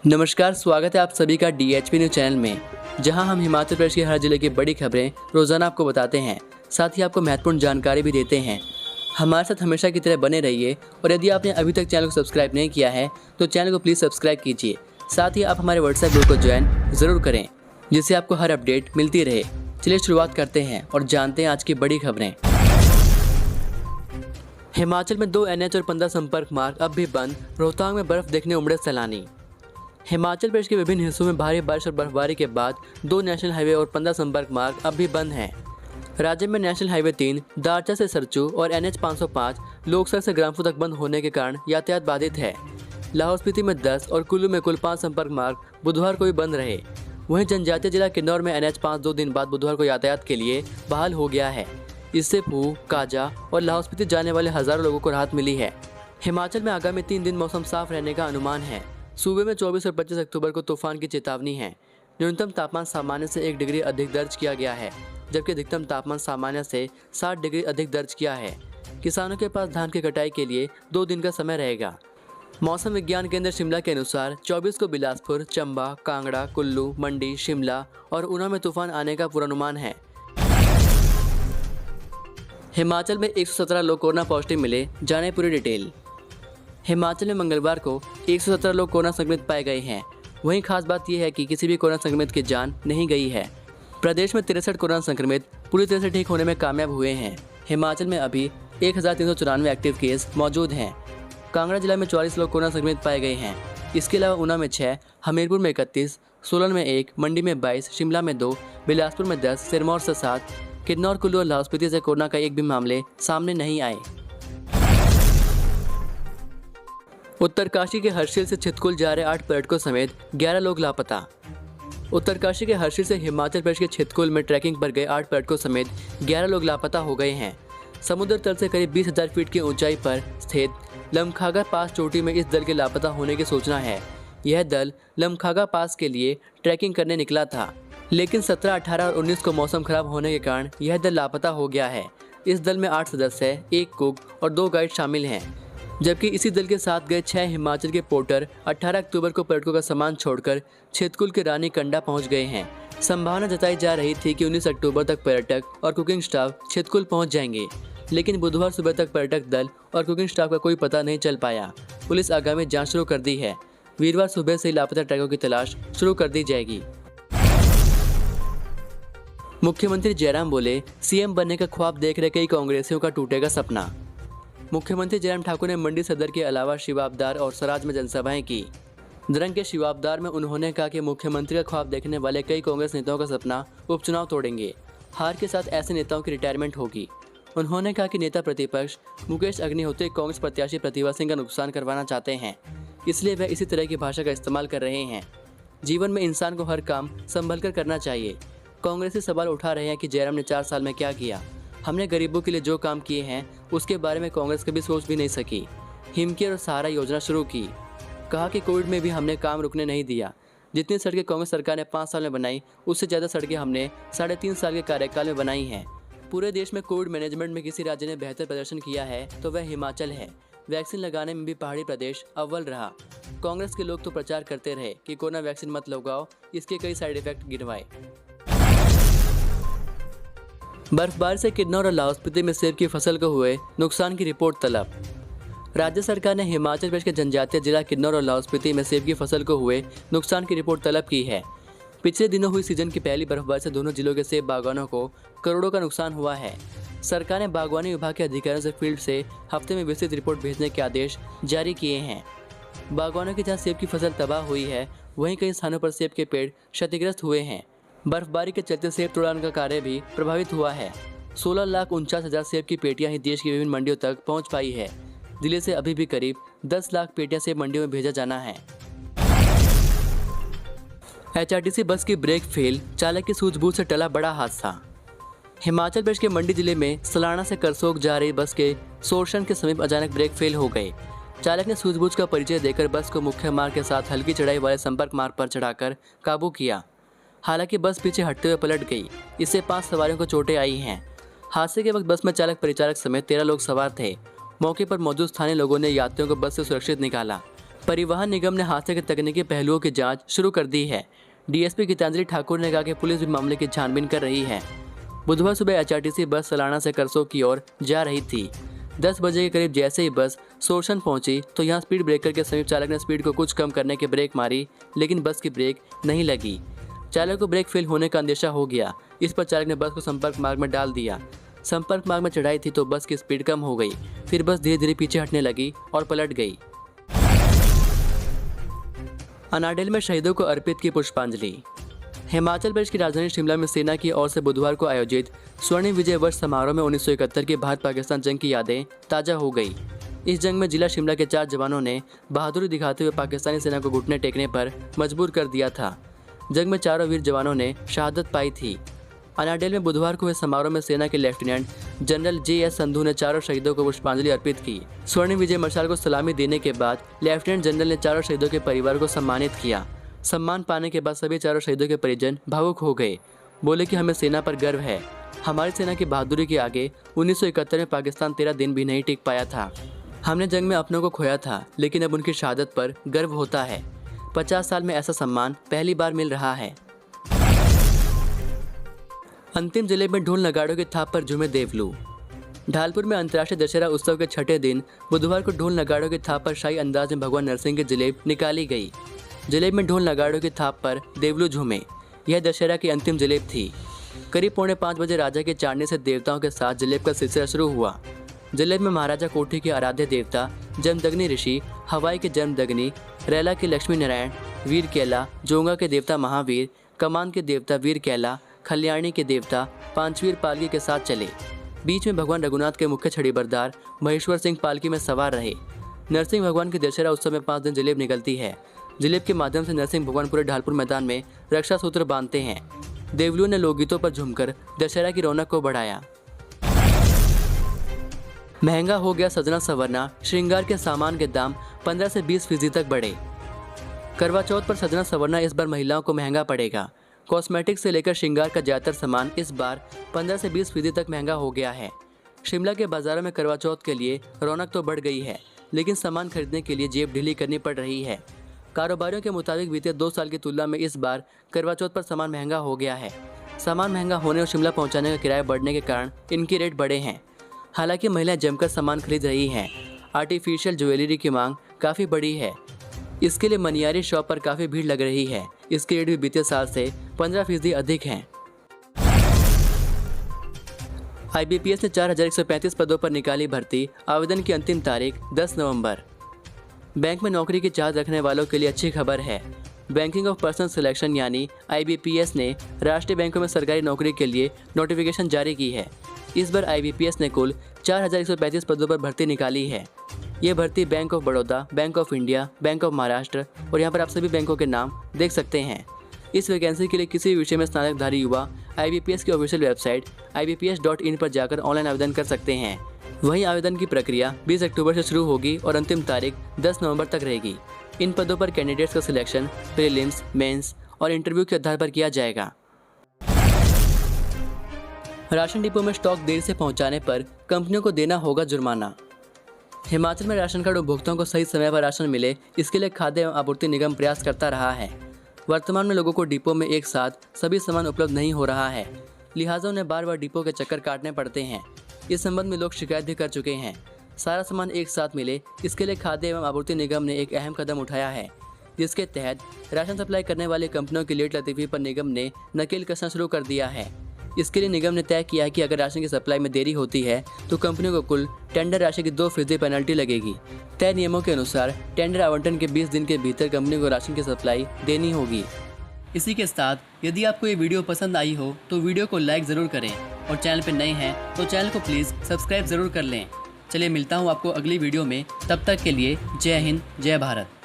नमस्कार, स्वागत है आप सभी का DHP न्यूज चैनल में, जहां हम हिमाचल प्रदेश के हर जिले की बड़ी खबरें रोजाना आपको बताते हैं। साथ ही आपको महत्वपूर्ण जानकारी भी देते हैं। हमारे साथ हमेशा की तरह बने रहिए और यदि आपने अभी तक चैनल को सब्सक्राइब नहीं किया है तो चैनल को प्लीज़ सब्सक्राइब कीजिए। साथ ही आप हमारे व्हाट्सएप ग्रुप को ज्वाइन ज़रूर करें, जिससे आपको हर अपडेट मिलती रहे। चलिए शुरुआत करते हैं और जानते हैं आज की बड़ी खबरें। हिमाचल में 2 NH और 15 संपर्क मार्ग अब भी बंद। रोहतांग में बर्फ देखने उमड़े सैलानी। हिमाचल प्रदेश के विभिन्न हिस्सों में भारी बारिश और बर्फबारी के बाद 2 नेशनल हाईवे और 15 संपर्क मार्ग अब भी बंद हैं। राज्य में नेशनल हाईवे 3 दारचा से सरचू और NH 505 लोकसर से ग्राम्फू तक बंद होने के कारण यातायात बाधित है। लाहौल स्पीति में 10 और कुल्लू में कुल 5 संपर्क मार्ग बुधवार को भी बंद रहे। वहीं जनजातीय जिला किन्नौर में NH 5 2 दिन बाद बुधवार को यातायात के लिए बहाल हो गया है। इससे पूह, काजा और लाहौल स्पीति जाने वाले हजारों लोगों को राहत मिली है। हिमाचल में आगामी 3 दिन मौसम साफ रहने का अनुमान है। सूबे में 24 और 25 अक्टूबर को तूफान की चेतावनी है। न्यूनतम तापमान सामान्य से 1 डिग्री अधिक दर्ज किया गया है, जबकि अधिकतम तापमान सामान्य से 60 डिग्री अधिक दर्ज किया है। किसानों के पास धान की कटाई के लिए 2 दिन का समय रहेगा। मौसम विज्ञान केंद्र शिमला के अनुसार 24 को बिलासपुर, चंबा, कांगड़ा, कुल्लू, मंडी, शिमला और ऊना में तूफान आने का पूर्वानुमान है। हिमाचल में 117 लोग कोरोना पॉजिटिव मिले, जाने पूरी डिटेल। हिमाचल में मंगलवार को 117 लोग कोरोना संक्रमित पाए गए हैं। वहीं खास बात यह है कि किसी भी कोरोना संक्रमित की जान नहीं गई है। प्रदेश में 63 कोरोना संक्रमित पूरी तरह से ठीक होने में कामयाब हुए हैं। हिमाचल में अभी 1394 एक्टिव केस मौजूद हैं। कांगड़ा जिला में 44 लोग कोरोना संक्रमित पाए गए हैं। इसके अलावा ऊना में 6, हमीरपुर में 31, सोलन में 1, मंडी में 22, शिमला में 2, बिलासपुर में 10, सिरमौर से 7, किन्नौर, कुल्लू और लाहौल स्पीति से कोरोना का एक भी मामले सामने नहीं आए। उत्तरकाशी के हर्षिल से छितकुल जा रहे 8 पर्यटकों समेत 11 लोग लापता। उत्तरकाशी के हर्षिल से हिमाचल प्रदेश के छितकुल में ट्रैकिंग पर गए 8 पर्यटकों समेत 11 लोग लापता हो गए हैं। समुद्र तल से करीब 20,000 फीट की ऊंचाई पर स्थित लमखागा पास चोटी में इस दल के लापता होने की सूचना है। यह दल लमखागा पास के लिए ट्रैकिंग करने निकला था, लेकिन 17, 18 और 19 को मौसम खराब होने के कारण यह दल लापता हो गया है। इस दल में 8 सदस्य, 1 कुक और 2 गाइड शामिल हैं, जबकि इसी दल के साथ गए 6 हिमाचल के पोर्टर 18 अक्टूबर को पर्यटकों का सामान छोड़कर छितकुल के रानी कंडा पहुंच गए हैं। संभावना जताई जा रही थी कि 19 अक्टूबर तक पर्यटक और कुकिंग स्टाफ छितकुल पहुंच जाएंगे, लेकिन बुधवार सुबह तक पर्यटक दल और कुकिंग स्टाफ का कोई पता नहीं चल पाया। पुलिस आगामी जांच शुरू कर दी है। वीरवार सुबह से ही लापता ट्रकों की तलाश शुरू कर दी जाएगी। मुख्यमंत्री जयराम बोले, CM बनने का ख्वाब देख रहे कई कांग्रेसियों का टूटेगा सपना। मुख्यमंत्री जयराम ठाकुर ने मंडी सदर के अलावा शिवाबदार और सराज में जनसभाएं की। द्रंग के शिवाबदार में उन्होंने कहा कि मुख्यमंत्री का ख्वाब देखने वाले कई कांग्रेस नेताओं का सपना उपचुनाव तोड़ेंगे। हार के साथ ऐसे नेताओं की रिटायरमेंट होगी। उन्होंने कहा कि नेता प्रतिपक्ष मुकेश अग्निहोत्री कांग्रेस प्रत्याशी प्रतिभा सिंह का नुकसान करवाना चाहते हैं, इसलिए वह इसी तरह की भाषा का इस्तेमाल कर रहे हैं। जीवन में इंसान को हर काम संभल कर करना चाहिए। कांग्रेसी सवाल उठा रहे हैं कि जयराम ने 4 साल में क्या किया। हमने गरीबों के लिए जो काम किए हैं उसके बारे में कांग्रेस कभी सोच भी नहीं सकी। हिमकेयर और सहारा योजना शुरू की। कहा कि कोविड में भी हमने काम रुकने नहीं दिया। जितनी सड़कें कांग्रेस सरकार ने 5 साल में बनाई, उससे ज़्यादा सड़कें हमने 3.5 साल के कार्यकाल में बनाई हैं। पूरे देश में कोविड मैनेजमेंट में किसी राज्य ने बेहतर प्रदर्शन किया है तो वह हिमाचल है। वैक्सीन लगाने में भी पहाड़ी प्रदेश अव्वल रहा। कांग्रेस के लोग तो प्रचार करते रहे कि कोरोना वैक्सीन मत लगाओ, इसके कई साइड इफेक्ट गिनवाए। बर्फबारी से किन्नौर और लाहौल स्पीति में सेब की फसल को हुए नुकसान की रिपोर्ट तलब। राज्य सरकार ने हिमाचल प्रदेश के जनजातीय जिला किन्नौर और लाहौल स्पीति में सेब की फसल को हुए नुकसान की रिपोर्ट तलब की है। पिछले दिनों हुई सीजन की पहली बर्फबारी से दोनों जिलों के सेब बागवानों को करोड़ों का नुकसान हुआ है। सरकार ने बागवानी विभाग के अधिकारियों से फील्ड से हफ्ते में विस्तृत रिपोर्ट भेजने के आदेश जारी किए हैं। बागवानों की जहाँ सेब की फसल तबाह हुई है, वहीं कई स्थानों पर सेब के पेड़ क्षतिग्रस्त हुए हैं। बर्फबारी के चलते सेब तोड़ाने का कार्य भी प्रभावित हुआ है। 16,49,000 सेब की पेटियां ही देश की विभिन्न मंडियों तक पहुंच पाई है। जिले से अभी भी करीब 10 लाख पेटियां सेब मंडियों में भेजा जाना है। HRTC बस की ब्रेक फेल, चालक की सूझबूझ से टला बड़ा हादसा। हिमाचल प्रदेश के मंडी जिले में सलाना से करसोग जा रही बस के सोरशन के समीप अचानक ब्रेक फेल हो गए। चालक ने सूझबूझ का परिचय देकर बस को मुख्य मार्ग के साथ हल्की चढ़ाई वाले संपर्क मार्ग पर चढ़ाकर काबू किया। हालांकि बस पीछे हटते हुए पलट गई। इससे 5 सवारियों को चोटें आई हैं। हादसे के वक्त बस में चालक परिचालक समेत 13 लोग सवार थे। मौके पर मौजूद स्थानीय लोगों ने यात्रियों को बस से सुरक्षित निकाला। परिवहन निगम ने हादसे के तकनीकी पहलुओं की जांच शुरू कर दी है। डीएसपी गीतांजलि ठाकुर ने कहा कि पुलिस भी मामले की छानबीन कर रही है। बुधवार सुबह एचआरटीसी बस सलाना से करसोग की ओर जा रही थी। 10 बजे के करीब जैसे ही बस सोरसन पहुंची तो यहां स्पीड ब्रेकर के समीप चालक ने स्पीड को कुछ कम करने की ब्रेक मारी, लेकिन बस की ब्रेक नहीं लगी। चालक को ब्रेक फेल होने का अंदेशा हो गया। इस पर चालक ने बस को संपर्क मार्ग में डाल दिया। संपर्क मार्ग में चढ़ाई थी तो बस की स्पीड कम हो गई। फिर बस धीरे धीरे पीछे हटने लगी और पलट गई। अनाडेल में शहीदों को अर्पित की पुष्पांजलि। हिमाचल प्रदेश की राजधानी शिमला में सेना की ओर से बुधवार को आयोजित स्वर्णिम विजय वर्ष समारोह में 1971 की भारत पाकिस्तान जंग की यादें ताज़ा हो गई। इस जंग में जिला शिमला के 4 जवानों ने बहादुरी दिखाते हुए पाकिस्तानी सेना को घुटने टेकने पर मजबूर कर दिया था। जंग में 4 वीर जवानों ने शहादत पाई थी। अनाडेल में बुधवार को हुए समारोह में सेना के लेफ्टिनेंट जनरल JS संधू ने 4 शहीदों को पुष्पांजलि अर्पित की। स्वर्णिम विजय मशाल को सलामी देने के बाद लेफ्टिनेंट जनरल ने 4 शहीदों के परिवार को सम्मानित किया। सम्मान पाने के बाद सभी 4 शहीदों के परिजन भावुक हो गए। बोले कि हमें सेना पर गर्व है। हमारी सेना की बहादुरी के आगे 1971 में पाकिस्तान 13 दिन भी नहीं टिक पाया था। हमने जंग में अपनों को खोया था, लेकिन अब उनकी शहादत पर गर्व होता है। 50 साल में ऐसा सम्मान पहली बार मिल रहा है। अंतिम जिले में ढोल नगाड़ों की थाप पर झूमे देवलू। ढालपुर में अंतर्राष्ट्रीय दशहरा उत्सव के छठे दिन बुधवार को ढोल नगाड़ों की थाप पर शाही अंदाज में भगवान नरसिंह की जलेब निकाली गई। जलेब में ढोल नगाड़ों की थाप पर देवलू झूमे। यह दशहरा की अंतिम जलेब थी। करीब 4:45 बजे राजा के चांदने से देवताओं के साथ जलेब का सिलसिला शुरू हुआ। जलेब में महाराजा कोठी के आराध्य देवता जमदग्नि ऋषि, हवाई के जमदग्नि, रैला के लक्ष्मी नारायण, वीर कैला, जोंगा के देवता महावीर, कमान के देवता वीर कैला, खल्याणी के देवता पांचवीर पालकी के साथ चले। बीच में भगवान रघुनाथ के मुख्य छड़ीबरदार महेश्वर सिंह पालकी में सवार रहे। नरसिंह भगवान के दशहरा उत्सव में 5 दिन जलेब निकलती है। जलेब के माध्यम से नरसिंह भगवान पूरे ढालपुर मैदान में रक्षा सूत्र बांधते हैं। देवलुओं ने लोकगीतों पर झूमकर दशहरा की रौनक को बढ़ाया। महंगा हो गया सजना संवरना, श्रृंगार के सामान के दाम 15 से 20% तक बढ़े। करवा चौथ पर सजना संवरना इस बार महिलाओं को महंगा पड़ेगा। कॉस्मेटिक्स से लेकर श्रृंगार का ज़्यादातर सामान इस बार 15 से 20% तक महंगा हो गया है। शिमला के बाजारों में करवा चौथ के लिए रौनक तो बढ़ गई है, लेकिन सामान खरीदने के लिए जेब ढीली करनी पड़ रही है। कारोबारियों के मुताबिक बीते 2 साल की तुलना में इस बार करवा चौथ पर सामान महंगा हो गया है। सामान महंगा होने और शिमला पहुंचाने का किराया बढ़ने के कारण इनके रेट बढ़े हैं। हालांकि महिलाएं जमकर सामान खरीद रही हैं। आर्टिफिशियल ज्वेलरी की मांग काफ़ी बढ़ी है। इसके लिए मनियारी शॉप पर काफ़ी भीड़ लग रही है। इसके रेट भी बीते साल से 15% अधिक हैं। IBPS ने 4135 पदों पर निकाली भर्ती। आवेदन की अंतिम तारीख 10 नवंबर। बैंक में नौकरी की चाहत रखने वालों के लिए अच्छी खबर है। बैंकिंग ऑफ पर्सनल सिलेक्शन यानी IBPS ने राष्ट्रीय बैंकों में सरकारी नौकरी के लिए नोटिफिकेशन जारी की है। इस बार IBPS ने कुल 4135 पदों पर भर्ती निकाली है। ये भर्ती bank of Baroda, bank of India, bank of Maharashtra और यहाँ पर आप सभी बैंकों के नाम देख सकते हैं। इस वैकेंसी के लिए किसी भी विषय में स्नातकधारी युवा IBPS की ऑफिशियल वेबसाइट ibps.in पर जाकर ऑनलाइन आवेदन कर सकते हैं। वहीं आवेदन की प्रक्रिया 20 अक्टूबर से शुरू होगी और अंतिम तारीख 10 नवंबर तक रहेगी। इन पदों पर कैंडिडेट्स का सिलेक्शन प्रीलिम्स, मेंस और इंटरव्यू के आधार पर किया जाएगा। राशन डिपो में स्टॉक देर से पहुंचाने पर कंपनियों को देना होगा जुर्माना। हिमाचल में राशन कार्ड उपभोक्ताओं को सही समय पर राशन मिले, इसके लिए खाद्य एवं आपूर्ति निगम प्रयास करता रहा है। वर्तमान में लोगों को डिपो में एक साथ सभी सामान उपलब्ध नहीं हो रहा है, लिहाजा उन्हें बार बार डिपो के चक्कर काटने पड़ते हैं। इस संबंध में लोग शिकायत भी कर चुके हैं। सारा सामान एक साथ मिले, इसके लिए खाद्य एवं आपूर्ति निगम ने एक अहम कदम उठाया है, जिसके तहत राशन सप्लाई करने वाली कंपनियों की लेट लतीफ़ी पर निगम ने नकेल कसना शुरू कर दिया है। इसके लिए निगम ने तय किया है कि अगर राशन की सप्लाई में देरी होती है तो कंपनियों को कुल टेंडर राशि की 2% पेनल्टी लगेगी। तय नियमों के अनुसार टेंडर आवंटन के 20 दिन के भीतर कंपनी को राशन की सप्लाई देनी होगी। इसी के साथ यदि आपको ये वीडियो पसंद आई हो तो वीडियो को लाइक ज़रूर करें और चैनल पर नए हैं तो चैनल को प्लीज़ सब्सक्राइब ज़रूर कर लें। चलिए मिलता हूँ आपको अगली वीडियो में, तब तक के लिए जय हिंद, जय भारत।